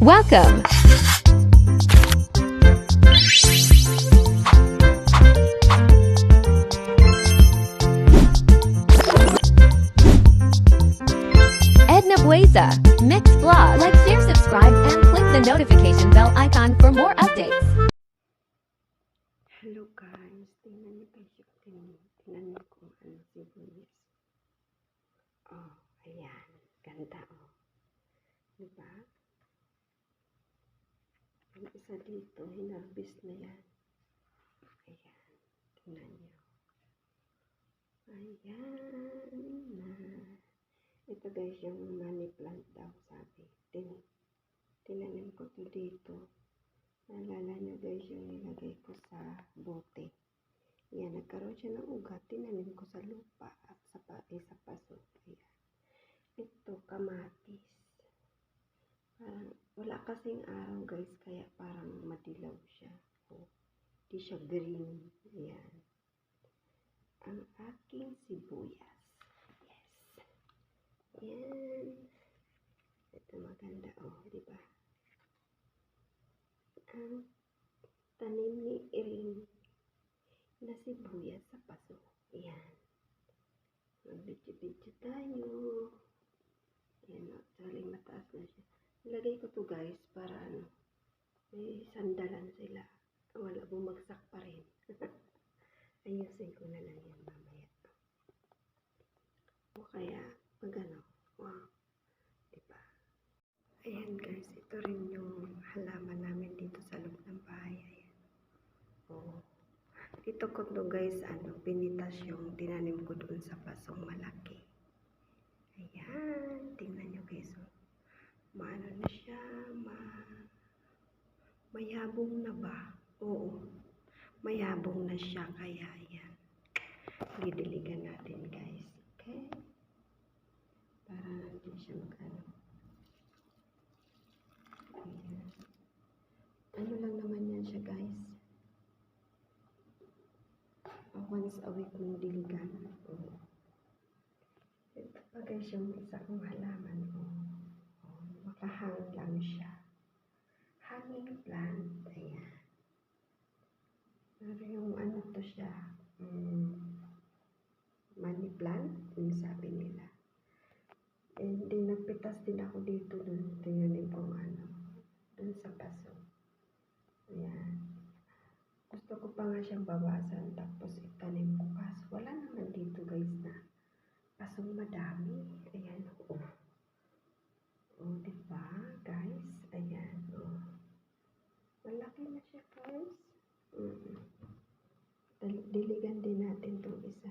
Welcome! Edna Bueza, Mixed Vlog. Like, share, subscribe, and click the notification bell icon for more updates. Hello guys, tingnan niyo guys tingnan niyo kung ano sibuyas. Oh, ayan, ganda oh. Diba? Yung isa dito, hinarbis na yan. Ayan, tingnan niyo. Ayan na. Ito guys, yung money plant daw sabi. Tinanim ko to dito. Naalala nyo guys yung nilagay ko sa bote. Yan, nagkaroon siya ng ugat. Tinanim ko sa lupa at sa paso. Ayan. Ito, kamatis. Parang, wala kasing araw guys, kaya parang madilaw siya. Di siya green. Ayan. Ang aking sibuyas. Yes. Yan. Ito maganda. Oh, diba? Ang tanim ni Iring na sibuyas sa paso. Ayan. Mag-video tayo. Ayan, actually mataas na siya. Ilagay ko to guys para ano, may sandalan sila. Wala, bumagsak pa rin. Ayusin ko na lang yan mamaya. O kaya, pag ano, wow. Diba? Ayan guys, ito rin yung halaman namin dito sa loob ng bahay. Ayan. Oh. Dito ko to guys, ano, pinitas yung tinanim ko doon sa pasong malaki. Ayan, tingnan nyo guys. Oh. Maano na siya, mayabong na ba? Oo, mayabong na siya, kaya ayan. Didiligan natin guys. Okay? Para natin siya mag-ano. Ayan. Ano lang naman yan siya guys. Once a week mong diligan. Ito pa guys yung isa kong halaman. Makahang lang siya. Hanging plant. Ayan. Pero yung ano to siya. Money plant. Yung sabi nila. And then nagpitas din ako dito dun. Tingnan kung ano. Dun sa paso. Ayan. Gusto ko pa nga siyang bawasan. Tapos itanim ko. Kaso wala naman dito guys na pasong madami. Ayan. Oh, diba guys? Ayan. Oh. Malaki na siya guys. Diligan din natin itong isa.